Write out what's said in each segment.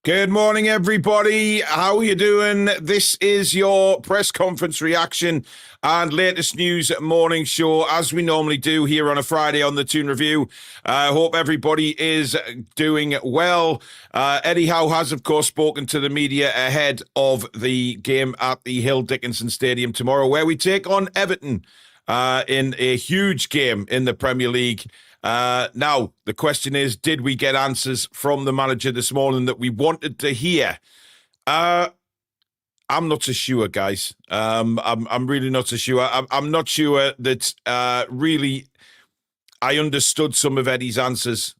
Good morning, everybody. How are you doing? This is your press conference reaction and latest news morning show, as we normally do here on a Friday on the Toon Review. I hope everybody is doing well. Eddie Howe has, of course, spoken to the media ahead of the game at the Hill Dickinson Stadium tomorrow, where we take on Everton in a huge game in the Premier League. Now, the question is, did we get answers from the manager this morning that we wanted to hear? I'm not so sure, guys. I'm really not so sure. I'm not sure that really I understood some of Eddie's answers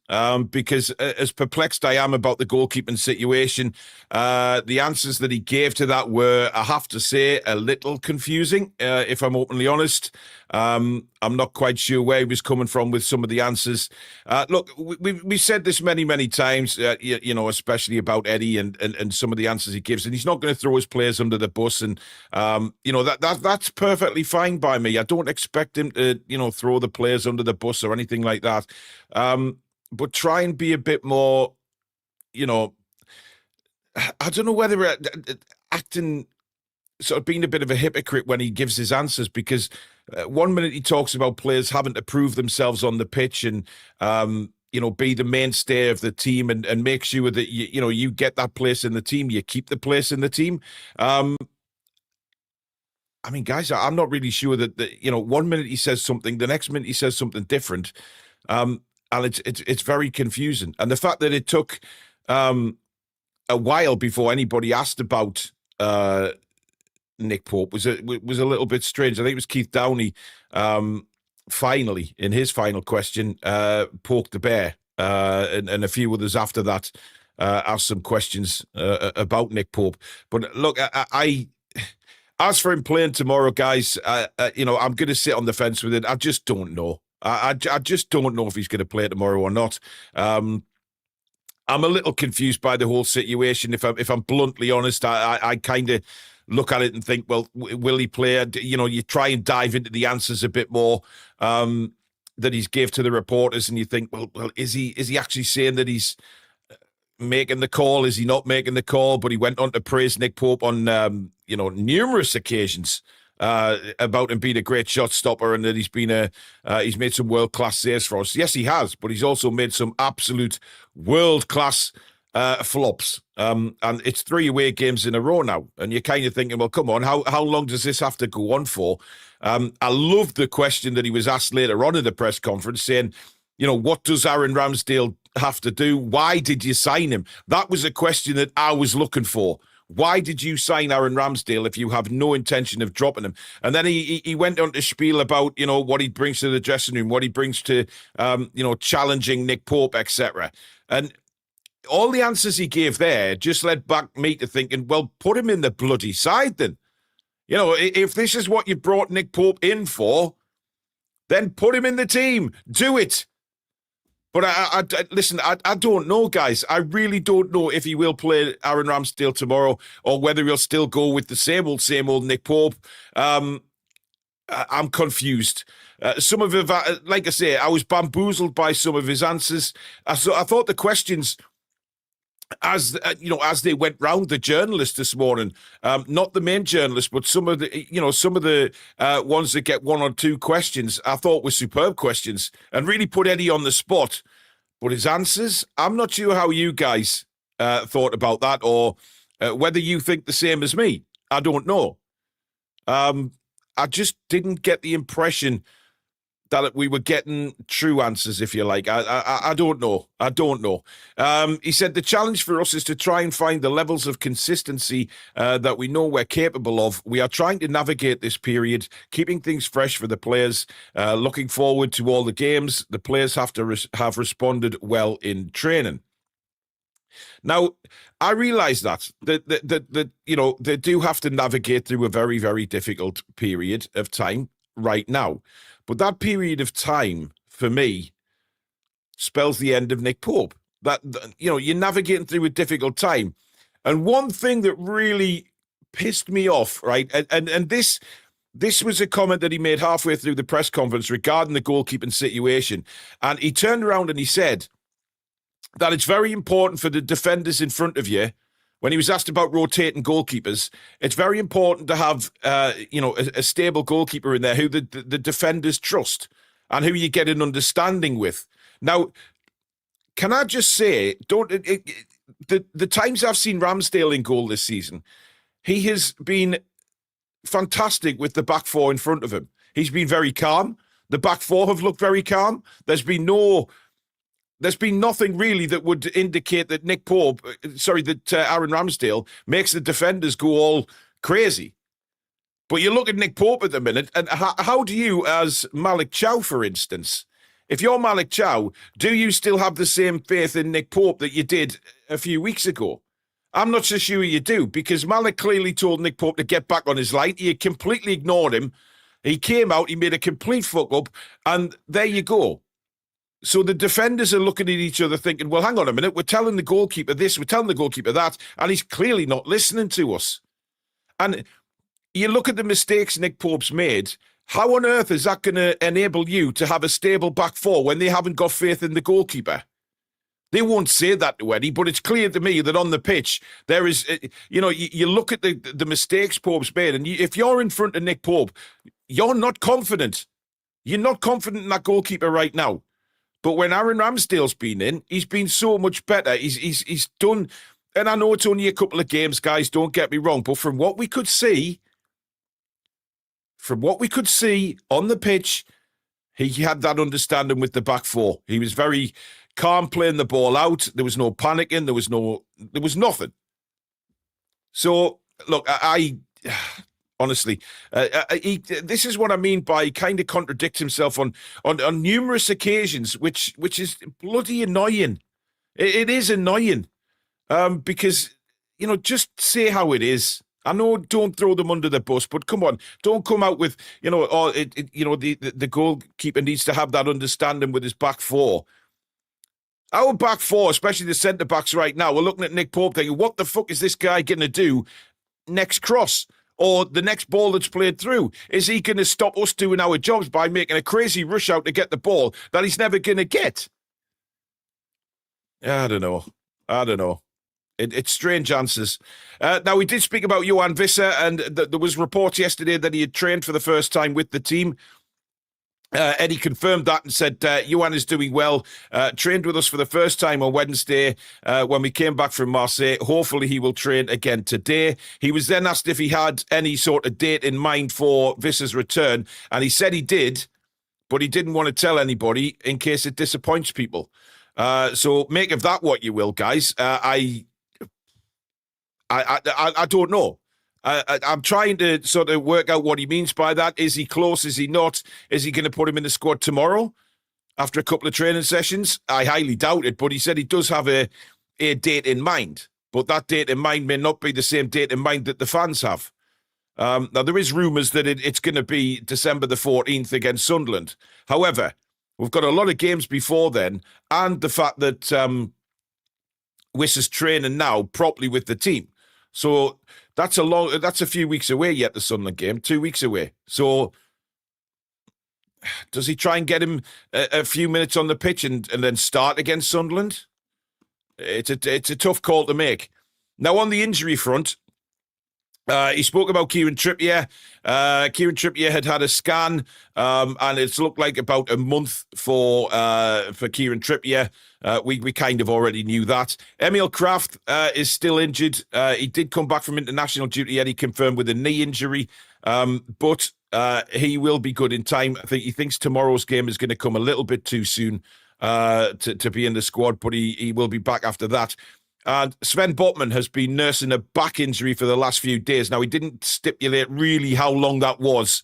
because as perplexed I am about the goalkeeping situation, the answers that he gave to that were, I have to say, a little confusing, if I'm openly honest. I'm not quite sure where he was coming from with some of the answers. Look, we said this many, many times, you know, especially about Eddie and some of the answers he gives, and he's not going to throw his players under the bus, and you know that's perfectly fine by me. I don't expect him to, you know, throw the players under the bus or anything like that. But try and be a bit more, you know, I don't know whether we're acting sort of being a bit of a hypocrite when he gives his answers, because 1 minute he talks about players having to prove themselves on the pitch and you know, be the mainstay of the team and make sure that you know you get that place in the team, you keep the place in the team. I mean, guys, I'm not really sure that you know, 1 minute he says something, the next minute he says something different, and it's very confusing. And the fact that it took a while before anybody asked about Nick Pope was a little bit strange. I think it was Keith Downey finally, in his final question, poked the bear, and a few others after that asked some questions about Nick Pope. But look, I as for him playing tomorrow, guys, you know, I'm going to sit on the fence with it. I just don't know. I just don't know if he's going to play tomorrow or not. I'm a little confused by the whole situation. If I'm bluntly honest, I kind of look at it and think, well, will he play? You know, you try and dive into the answers a bit more that he's gave to the reporters, and you think, well, is he actually saying that he's making the call? Is he not making the call? But he went on to praise Nick Pope on you know, numerous occasions about him being a great shot stopper, and that he's made some world-class saves for us. Yes, he has, but he's also made some absolute world-class flops. And it's 3 away games in a row now. And you're kind of thinking, well, come on, how long does this have to go on for? I love the question that he was asked later on in the press conference, saying, you know, what does Aaron Ramsdale have to do? Why did you sign him? That was a question that I was looking for. Why did you sign Aaron Ramsdale if you have no intention of dropping him? And then he went on to spiel about, you know, what he brings to the dressing room, what he brings to, you know, challenging Nick Pope, etc. And all the answers he gave there just led back me to thinking, well, put him in the bloody side then. You know, if this is what you brought Nick Pope in for, then put him in the team. Do it. But listen, I don't know, guys. I really don't know if he will play Aaron Ramsdale tomorrow or whether he'll still go with the same old Nick Pope. I'm confused. Some of it, like I say, I was bamboozled by some of his answers. I thought the questions, as you know, as they went round the journalists this morning, not the main journalists, but some of the ones that get 1 or 2 questions, I thought were superb questions and really put Eddie on the spot. But his answers, I'm not sure how you guys thought about that, or whether you think the same as me. I don't know. I just didn't get the impression that we were getting true answers, if you like. I don't know. I don't know. He said the challenge for us is to try and find the levels of consistency that we know we're capable of. We are trying to navigate this period, keeping things fresh for the players, looking forward to all the games. The players have to have responded well in training. Now, I realise that you know, they do have to navigate through a very, very difficult period of time right now. But that period of time, for me, spells the end of Nick Pope. That, you know, you're navigating through a difficult time. And one thing that really pissed me off, right, and this was a comment that he made halfway through the press conference regarding the goalkeeping situation. And he turned around and he said, that it's very important for the defenders in front of you. When he was asked about rotating goalkeepers, it's very important to have, a stable goalkeeper in there who the defenders trust and who you get an understanding with. Now, can I just say, the times I've seen Ramsdale in goal this season, he has been fantastic with the back four in front of him. He's been very calm. The back four have looked very calm. There's been nothing really that would indicate that Aaron Ramsdale makes the defenders go all crazy. But you look at Nick Pope at the minute, and how do you, as Malik Chow, for instance, if you're Malik Chow, do you still have the same faith in Nick Pope that you did a few weeks ago? I'm not so sure you do, because Malik clearly told Nick Pope to get back on his line. He completely ignored him. He came out, he made a complete fuck up, and there you go. So the defenders are looking at each other thinking, well, hang on a minute, we're telling the goalkeeper this, we're telling the goalkeeper that, and he's clearly not listening to us. And you look at the mistakes Nick Pope's made, how on earth is that going to enable you to have a stable back four when they haven't got faith in the goalkeeper? They won't say that to Eddie, but it's clear to me that on the pitch, there is, you look at the mistakes Pope's made, and if you're in front of Nick Pope, you're not confident. You're not confident in that goalkeeper right now. But when Aaron Ramsdale's been in, he's been so much better. He's done, and I know it's only a couple of games, guys, don't get me wrong, but from what we could see on the pitch, he had that understanding with the back four. He was very calm playing the ball out. There was no panicking. There was nothing. So, look, I honestly, this is what I mean by he kind of contradicts himself on numerous occasions, which is bloody annoying. It is annoying because, just say how it is. I know, don't throw them under the bus, but come on, don't come out with, the goalkeeper needs to have that understanding with his back four. Our back four, especially the centre-backs right now, we're looking at Nick Pope thinking, what the fuck is this guy going to do next cross? Or the next ball that's played through? Is he going to stop us doing our jobs by making a crazy rush out to get the ball that he's never going to get? I don't know. It's strange answers. Now, we did speak about Johan Visser, and there was reports yesterday that he had trained for the first time with the team. Eddie confirmed that and said Johan is doing well. Trained with us for the first time on Wednesday when we came back from Marseille. Hopefully he will train again today. He was then asked if he had any sort of date in mind for Visser's return, and he said he did, but he didn't want to tell anybody in case it disappoints people. So make of that what you will, guys. I don't know. I'm trying to sort of work out what he means by that. Is he close? Is he not? Is he going to put him in the squad tomorrow after a couple of training sessions? I highly doubt it, but he said he does have a date in mind. But that date in mind may not be the same date in mind that the fans have. Now, there is rumours that it's going to be December the 14th against Sunderland. However, we've got a lot of games before then, and the fact that Wissa's training now properly with the team. So that's a few weeks away yet, the Sunderland game, 2 weeks away. So does he try and get him a few minutes on the pitch and then start against Sunderland? It's a tough call to make. Now, on the injury front, he spoke about Kieran Trippier. Kieran Trippier had a scan, and it's looked like about a month for Kieran Trippier. We kind of already knew that. Emil Kraft is still injured. He did come back from international duty, yet he confirmed with a knee injury, but he will be good in time. I think he thinks tomorrow's game is going to come a little bit too soon to be in the squad, but he will be back after that. And Sven Botman has been nursing a back injury for the last few days. Now, he didn't stipulate really how long that was.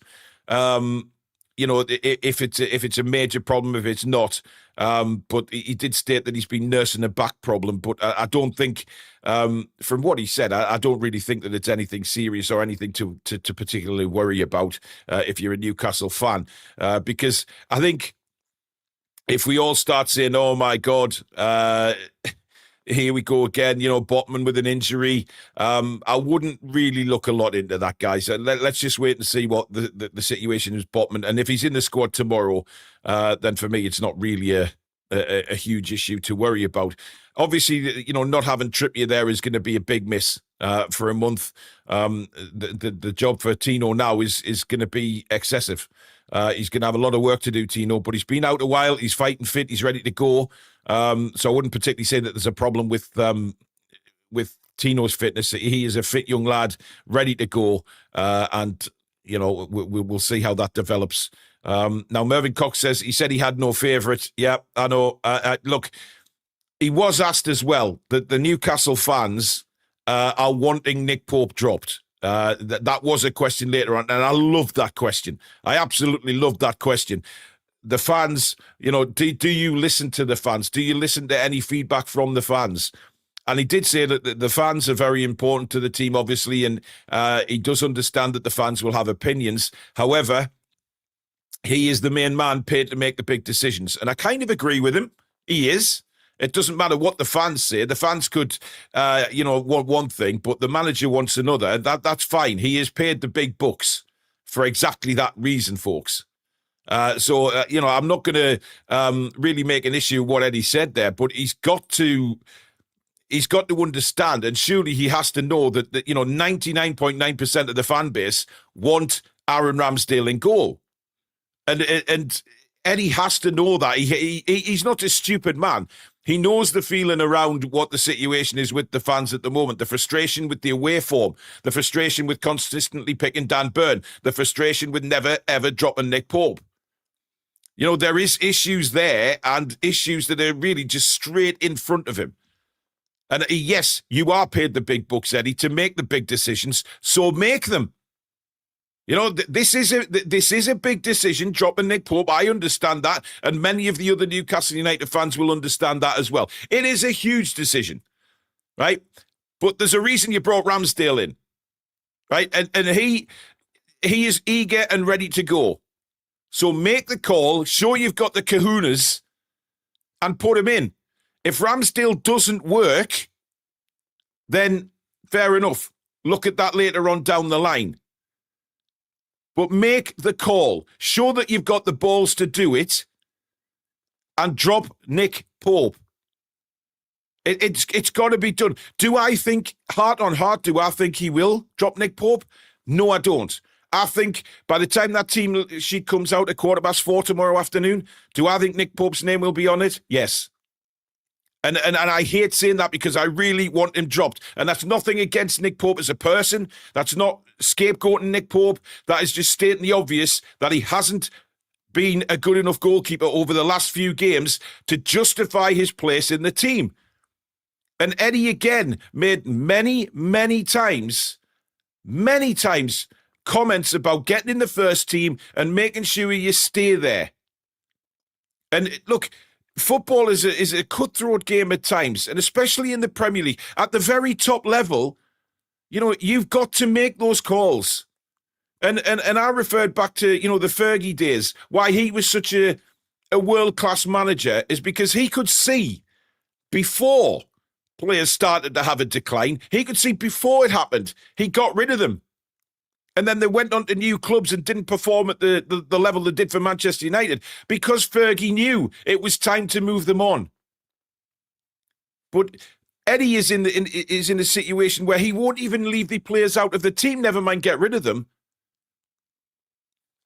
If it's a major problem, if it's not. But he did state that he's been nursing a back problem. But I don't think, from what he said, I don't really think that it's anything serious or anything to particularly worry about if you're a Newcastle fan. Because I think if we all start saying, oh, my God, here we go again, Botman with an injury. I wouldn't really look a lot into that, guys. Let's just wait and see what the situation is, Botman. And if he's in the squad tomorrow, then for me, it's not really a huge issue to worry about. Obviously, not having Trippier there is going to be a big miss for a month. The job for Tino now is going to be excessive. He's going to have a lot of work to do, Tino, but he's been out a while. He's fighting fit. He's ready to go. So I wouldn't particularly say that there's a problem with Tino's fitness. He is a fit young lad, ready to go. And we'll see how that develops. Now, Mervyn Cox says he said he had no favourite. Yeah, I know. Look, he was asked as well that the Newcastle fans are wanting Nick Pope dropped. That was a question later on, and I loved that question. I absolutely loved that question. The fans, do you listen to the fans? Do you listen to any feedback from the fans? And he did say that the fans are very important to the team, obviously, and he does understand that the fans will have opinions. However, he is the main man paid to make the big decisions. And I kind of agree with him. He is. It doesn't matter what the fans say. The fans could, want one thing, but the manager wants another. That's fine. He is paid the big bucks for exactly that reason, folks. So I'm not going to really make an issue of what Eddie said there, but he's got to understand, and surely he has to know that 99.9% of the fan base want Aaron Ramsdale in goal. And Eddie has to know that. He's not a stupid man. He knows the feeling around what the situation is with the fans at the moment, the frustration with the away form, the frustration with consistently picking Dan Burn, the frustration with never, ever dropping Nick Pope. There is issues there, and issues that are really just straight in front of him. And yes, you are paid the big bucks, Eddie, to make the big decisions, so make them. This is a big decision, dropping Nick Pope. I understand that, and many of the other Newcastle United fans will understand that as well. It is a huge decision, right? But there's a reason you brought Ramsdale in, right? And he is eager and ready to go. So make the call, show you've got the kahunas, and put him in. If Ramsdale doesn't work, then fair enough. Look at that later on down the line. But make the call. Show that you've got the balls to do it, and drop Nick Pope. It's got to be done. Do I think, heart on heart, do I think he will drop Nick Pope? No, I don't. I think by the time that team sheet comes out at 4:15 tomorrow afternoon, do I think Nick Pope's name will be on it? Yes. And I hate saying that because I really want him dropped. And that's nothing against Nick Pope as a person. That's not scapegoating Nick Pope. That is just stating the obvious that he hasn't been a good enough goalkeeper over the last few games to justify his place in the team. And Eddie, again, made many, many times, comments about getting in the first team and making sure you stay there. And look, football is a cutthroat game at times, and especially in the Premier League. At the very top level, you've got to make those calls. And I referred back to, the Fergie days. Why he was such a world-class manager is because he could see before players started to have a decline. He could see before it happened. He got rid of them. And then they went on to new clubs and didn't perform at the level they did for Manchester United because Fergie knew it was time to move them on. But Eddie is in a situation where he won't even leave the players out of the team, never mind get rid of them.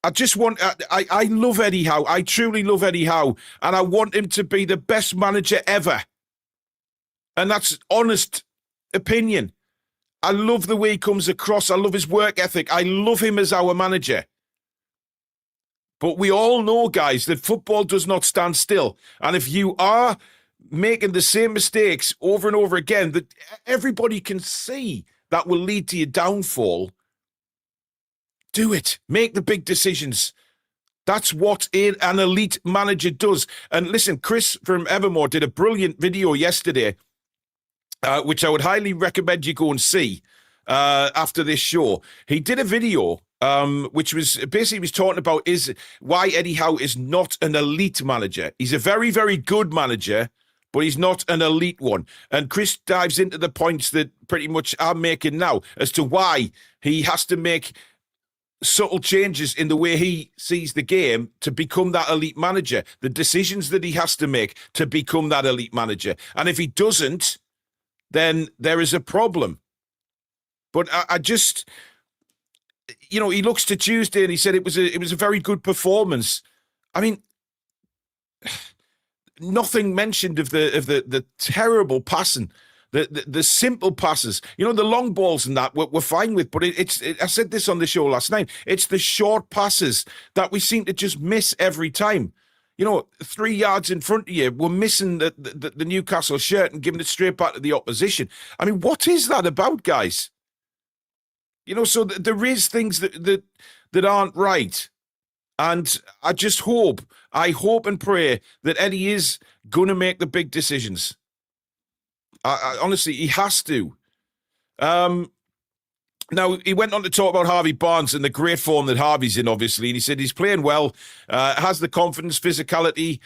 I love Eddie Howe. I truly love Eddie Howe. And I want him to be the best manager ever. And that's honest opinion. I love the way he comes across. I love his work ethic. I love him as our manager. But we all know, guys, that football does not stand still. And if you are making the same mistakes over and over again, that everybody can see that will lead to your downfall, do it. Make the big decisions. That's what an elite manager does. And listen, Chris from Evermore did a brilliant video yesterday, which I would highly recommend you go and see after this show. He did a video which was basically he was talking about is why Eddie Howe is not an elite manager. He's a very, very good manager, but he's not an elite one. And Chris dives into the points that pretty much I'm making now as to why he has to make subtle changes in the way he sees the game to become that elite manager, the decisions that he has to make to become that elite manager. And if he doesn't, then there is a problem. But I just, he looks to Tuesday and he said it was a very good performance. I mean, nothing mentioned of the terrible passing. The simple passes, the long balls and that we're fine with, but I said this on the show last night. It's the short passes that we seem to just miss every time. 3 yards in front of you, we're missing the Newcastle shirt and giving it straight back to the opposition. I mean, what is that about, guys? So there is things that aren't right. And I hope and pray that Eddie is going to make the big decisions. Honestly, he has to. Now, he went on to talk about Harvey Barnes and the great form that Harvey's in, obviously. And he said he's playing well, has the confidence, physicality.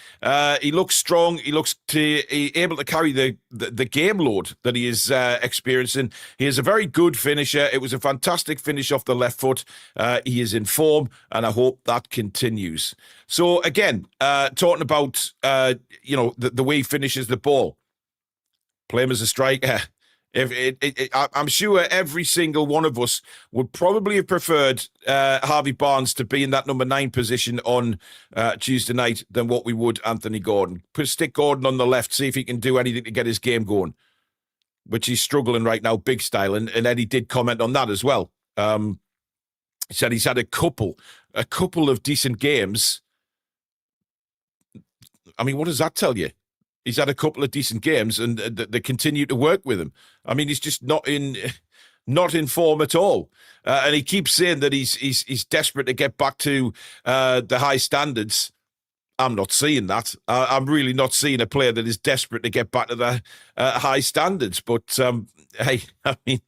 He looks strong. He looks able to carry the game load that he is experiencing. He is a very good finisher. It was a fantastic finish off the left foot. He is in form, and I hope that continues. So, again, talking about, the way he finishes the ball. Play him as a striker. I'm sure every single one of us would probably have preferred Harvey Barnes to be in that number 9 position on Tuesday night than what we would Anthony Gordon. Stick Gordon on the left, see if he can do anything to get his game going, which he's struggling right now, big style. And Eddie did comment on that as well. He said he's had a couple of decent games. I mean, what does that tell you? He's had a couple of decent games, and they continue to work with him. I mean, he's just not in form at all, and he keeps saying that he's desperate to get back to the high standards. I'm not seeing that. I'm really not seeing a player that is desperate to get back to the high standards. But hey, I mean.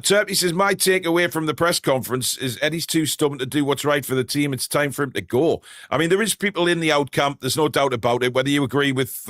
Turpy says, my takeaway from the press conference is Eddie's too stubborn to do what's right for the team. It's time for him to go. I mean, there is people in the out camp. There's no doubt about it. Whether you agree with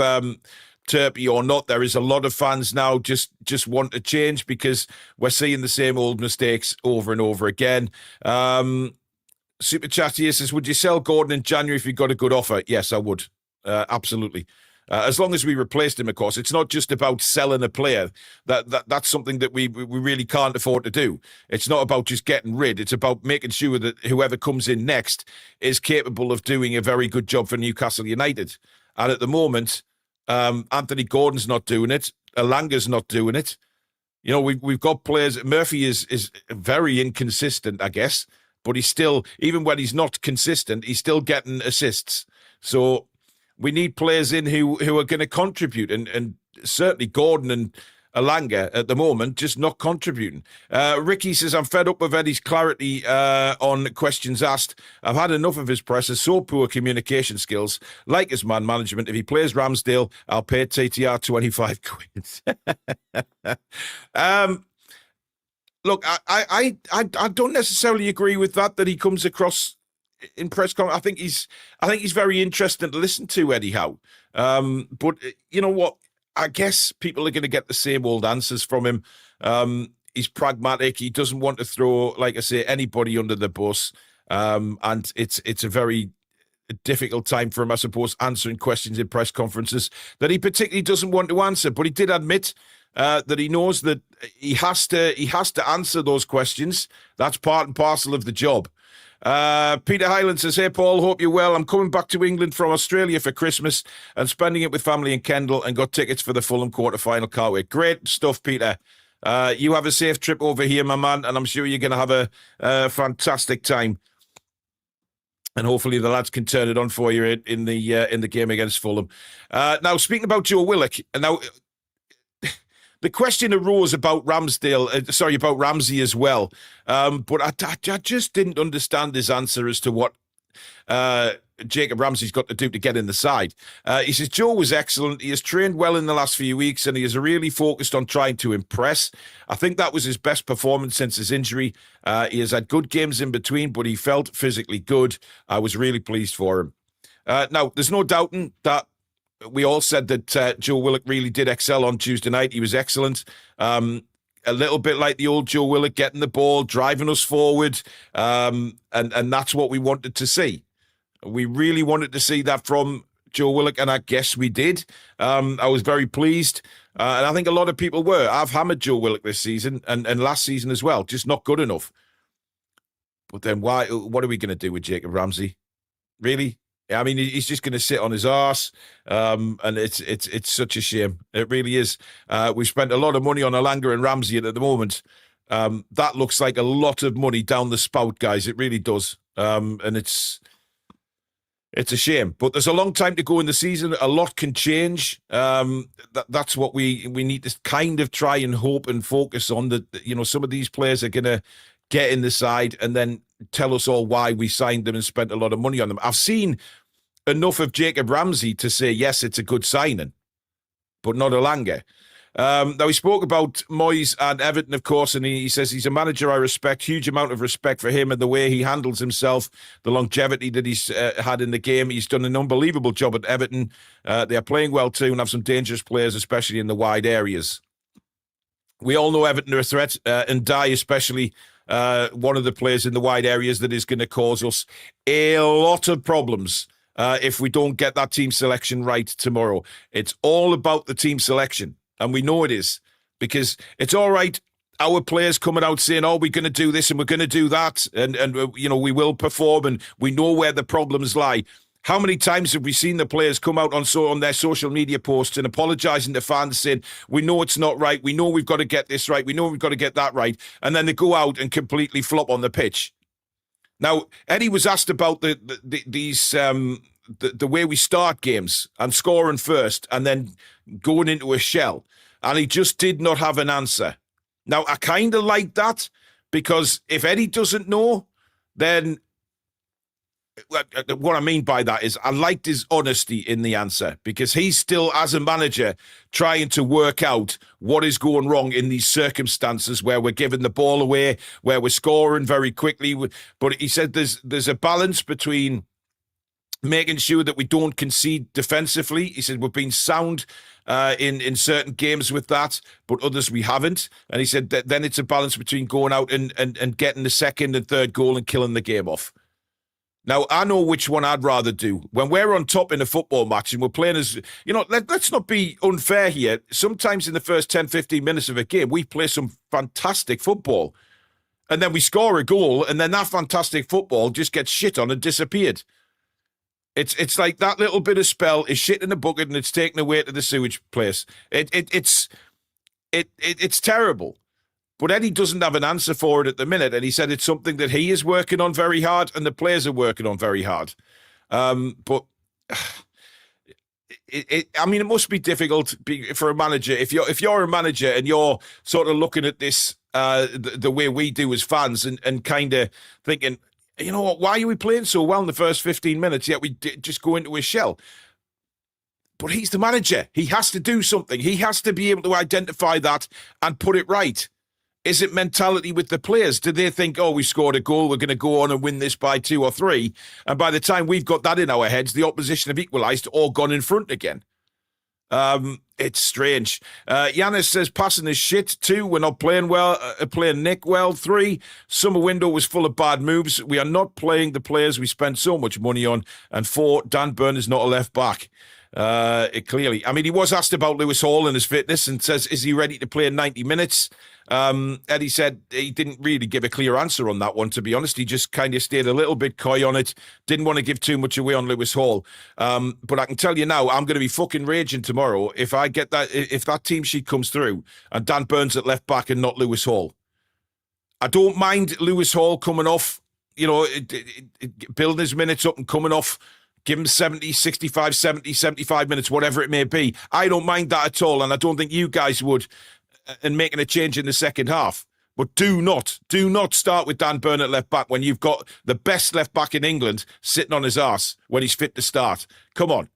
Turpy or not, there is a lot of fans now just want to change because we're seeing the same old mistakes over and over again. Super Chat here says, would you sell Gordon in January if you got a good offer? Yes, I would. Absolutely. As long as we replaced him, of course. It's not just about selling a player. That's something that we really can't afford to do. It's not about just getting rid. It's about making sure that whoever comes in next is capable of doing a very good job for Newcastle United. And at the moment, Anthony Gordon's not doing it. Alanga's not doing it. We've got players. Murphy is very inconsistent, I guess. But he's still, even when he's not consistent, he's still getting assists. So we need players in who are going to contribute, and certainly Gordon and Alanga at the moment just not contributing. Ricky says, I'm fed up with Eddie's clarity on questions asked. I've had enough of his press. So poor communication skills, like his man management. If he plays Ramsdale, I'll pay TTR 25 quid. Look, I don't necessarily agree with that he comes across in press conference. I think he's very interesting to listen to, Eddie Howe. But you know what? I guess people are going to get the same old answers from him. He's pragmatic. He doesn't want to throw, like I say, anybody under the bus. And it's a very difficult time for him, I suppose, answering questions in press conferences that he particularly doesn't want to answer. But he did admit that he knows that he has to answer those questions. That's part and parcel of the job. Peter Highland says, hey Paul, hope you're well. I'm coming back to England from Australia for Christmas and spending it with family in Kendal, and got tickets for the Fulham quarter-final. Can't wait. Great stuff, Peter. You have a safe trip over here, my man, and I'm sure you're going to have a fantastic time. And hopefully the lads can turn it on for you in the game against Fulham. Now, speaking about Joe Willock, now the question arose about about Ramsey as well. But I just didn't understand his answer as to what Jacob Ramsey's got to do to get in the side. He says, Joe was excellent. He has trained well in the last few weeks and he is really focused on trying to impress. I think that was his best performance since his injury. He has had good games in between, but he felt physically good. I was really pleased for him. Now, there's no doubting that we all said that Joe Willock really did excel on Tuesday night. He was excellent. a little bit like the old Joe Willock, getting the ball, driving us forward, and that's what we wanted to see. We really wanted to see that from Joe Willock, and I guess we did. I was very pleased, and I think a lot of people were. I've hammered Joe Willock this season and last season as well, just not good enough. But then what are we going to do with Jacob Ramsey? Really? I mean, he's just going to sit on his arse, and it's such a shame. It really is. We've spent a lot of money on Elanga and Ramsey at the moment. That looks like a lot of money down the spout, guys. It really does. And it's a shame. But there's a long time to go in the season. A lot can change. That's what we need to kind of try and hope and focus on. That, you know, some of these players are going to get in the side and then tell us all why we signed them and spent a lot of money on them. I've seen enough of Jacob Ramsey to say, yes, it's a good signing, but not Elanga. Now, he spoke about Moyes and Everton, of course, and he says he's a manager I respect, huge amount of respect for him and the way he handles himself, the longevity that he's had in the game. He's done an unbelievable job at Everton. They are playing well too and have some dangerous players, especially in the wide areas. We all know Everton are a threat, and Dye especially one of the players in the wide areas that is going to cause us a lot of problems if we don't get that team selection right tomorrow. It's all about the team selection, and we know it is, because it's all right, our players coming out saying, oh, we're going to do this and we're going to do that, and you know, we will perform, and we know where the problems lie. How many times have we seen the players come out on their social media posts and apologising to fans, saying, we know it's not right, we know we've got to get this right, we know we've got to get that right, and then they go out and completely flop on the pitch? Now, Eddie was asked about the way we start games and scoring first and then going into a shell, and he just did not have an answer. Now, I kind of like that, because if Eddie doesn't know, then what I mean by that is I liked his honesty in the answer, because he's still, as a manager, trying to work out what is going wrong in these circumstances where we're giving the ball away, where we're scoring very quickly. But he said there's a balance between making sure that we don't concede defensively. He said we've been sound in certain games with that, but others we haven't. And he said that then it's a balance between going out and getting the second and third goal and killing the game off. Now, I know which one I'd rather do. When we're on top in a football match and we're playing as, you know, let's not be unfair here. Sometimes in the first 10, 15 minutes of a game, we play some fantastic football. And then we score a goal, and then that fantastic football just gets shit on and disappeared. It's like that little bit of spell is shit in a bucket and it's taken away to the sewage place. It's terrible. But Eddie doesn't have an answer for it at the minute, and he said it's something that he is working on very hard and the players are working on very hard. But I mean, it must be difficult for a manager if you're a manager and you're sort of looking at this the way we do as fans and kind of thinking, you know what, why are we playing so well in the first 15 minutes yet we just go into a shell? But he's the manager. He has to do something. He has to be able to identify that and put it right. Is it mentality with the players? Do they think, oh, we scored a goal, we're going to go on and win this by 2 or 3? And by the time we've got that in our heads, the opposition have equalised or gone in front again. It's strange. Yanis says passing is shit. 2, we're not playing well, playing Nick well. 3, summer window was full of bad moves. We are not playing the players we spent so much money on. And 4, Dan Burn is not a left back. Clearly, I mean, he was asked about Lewis Hall and his fitness and says, is he ready to play 90 minutes? Eddie said he didn't really give a clear answer on that one, to be honest. He just kind of stayed a little bit coy on it. Didn't want to give too much away on Lewis Hall. But I can tell you now, I'm going to be fucking raging tomorrow if that team sheet comes through and Dan Burns at left back and not Lewis Hall. I don't mind Lewis Hall coming off, you know, building his minutes up and coming off. Give him 70, 65, 70, 75 minutes, whatever it may be. I don't mind that at all, and I don't think you guys would, and making a change in the second half. But do not start with Dan Burn at left back when you've got the best left back in England sitting on his arse when he's fit to start. Come on.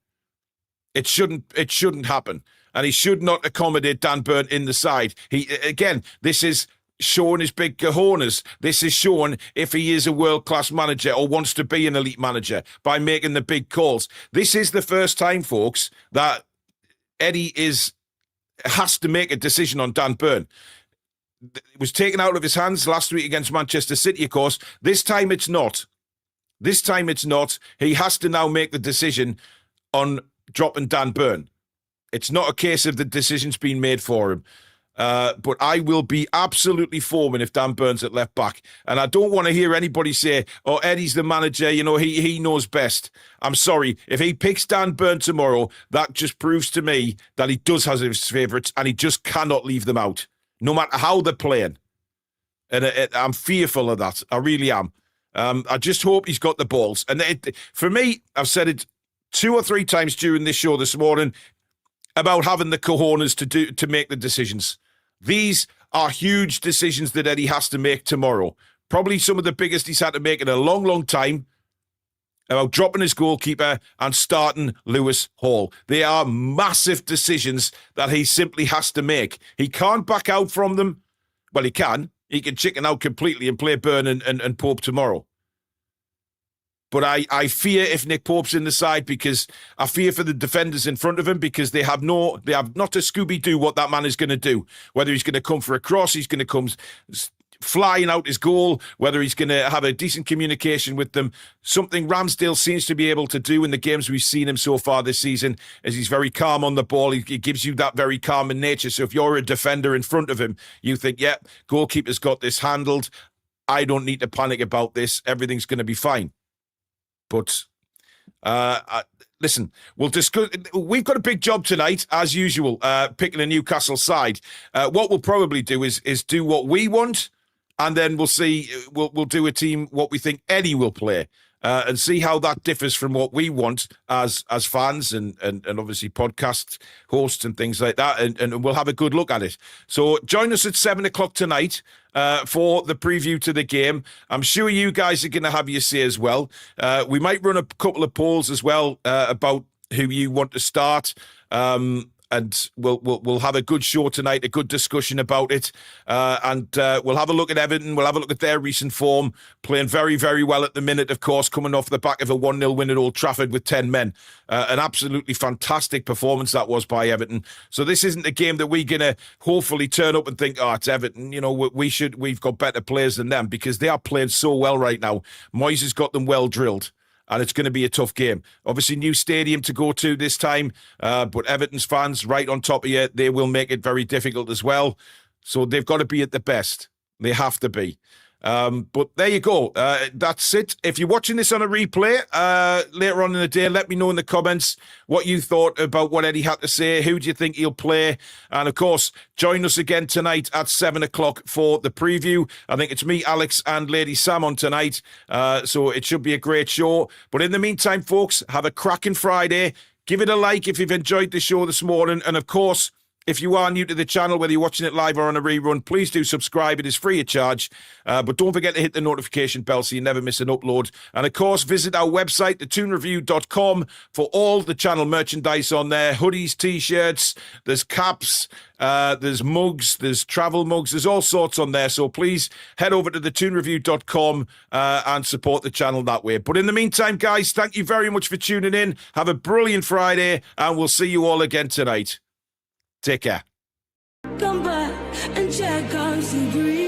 It shouldn't happen. And he should not accommodate Dan Burn in the side. This is showing his big cojones. This is showing if he is a world-class manager or wants to be an elite manager by making the big calls. This is the first time, folks, that Eddie has to make a decision on Dan Burn. it was taken out of his hands last week against Manchester City, of course. This time it's not. This time it's not. He has to now make the decision on dropping Dan Burn. It's not a case of the decision's been made for him. But I will be absolutely foaming if Dan Burn's at left back. And I don't want to hear anybody say, oh, Eddie's the manager, you know, he knows best. I'm sorry. If he picks Dan Burn tomorrow, that just proves to me that he does have his favourites and he just cannot leave them out, no matter how they're playing. And I'm fearful of that. I really am. I just hope he's got the balls. And for me, I've said it 2 or 3 times during this show this morning about having the cojones to make the decisions. These are huge decisions that Eddie has to make tomorrow. Probably some of the biggest he's had to make in a long, long time, about dropping his goalkeeper and starting Lewis Hall. They are massive decisions that he simply has to make. He can't back out from them. Well, he can. He can chicken out completely and play Burn and Pope tomorrow. But I fear if Nick Pope's in the side, because I fear for the defenders in front of him, because they have not a Scooby-Doo what that man is going to do. Whether he's going to come for a cross, he's going to come flying out his goal, whether he's going to have a decent communication with them. Something Ramsdale seems to be able to do in the games we've seen him so far this season, is he's very calm on the ball. He gives you that very calm in nature. So if you're a defender in front of him, you think, yeah, goalkeeper's got this handled. I don't need to panic about this. Everything's going to be fine. But listen, we'll discuss. We've got a big job tonight, as usual, picking a Newcastle side. What we'll probably do is do what we want, and then we'll see. We'll do a team what we think Eddie will play, and see how that differs from what we want as fans and obviously podcast hosts and things like that. And we'll have a good look at it. So join us at 7:00 tonight. For the preview to the game. I'm sure you guys are going to have your say as well. We might run a couple of polls as well about who you want to start. And we'll have a good show tonight, a good discussion about it. And we'll have a look at Everton. We'll have a look at their recent form, playing very, very well at the minute, of course, coming off the back of a 1-0 win at Old Trafford with 10 men. An absolutely fantastic performance that was by Everton. So this isn't a game that we're going to hopefully turn up and think, oh, it's Everton. You know, we've got better players than them, because they are playing so well right now. Moyes has got them well drilled. And it's going to be a tough game. Obviously, new stadium to go to this time. But Everton's fans right on top of you, they will make it very difficult as well. So they've got to be at the best. They have to be. But there you go. That's it. If you're watching this on a replay later on in the day, let me know in the comments what you thought about what Eddie had to say. Who do you think he'll play? And of course, join us again tonight at 7:00 for the preview. I think it's me, Alex, and Lady Sam on tonight. So it should be a great show. But in the meantime, folks, have a cracking Friday. Give it a like if you've enjoyed the show this morning. And of course, if you are new to the channel, whether you're watching it live or on a rerun, please do subscribe. It is free of charge. But don't forget to hit the notification bell so you never miss an upload. And of course, visit our website, thetoonreview.com, for all the channel merchandise on there. Hoodies, t-shirts, there's caps, there's mugs, there's travel mugs, there's all sorts on there. So please head over to thetoonreview.com and support the channel that way. But in the meantime, guys, thank you very much for tuning in. Have a brilliant Friday, and we'll see you all again tonight. Take care. Come back and check on some green.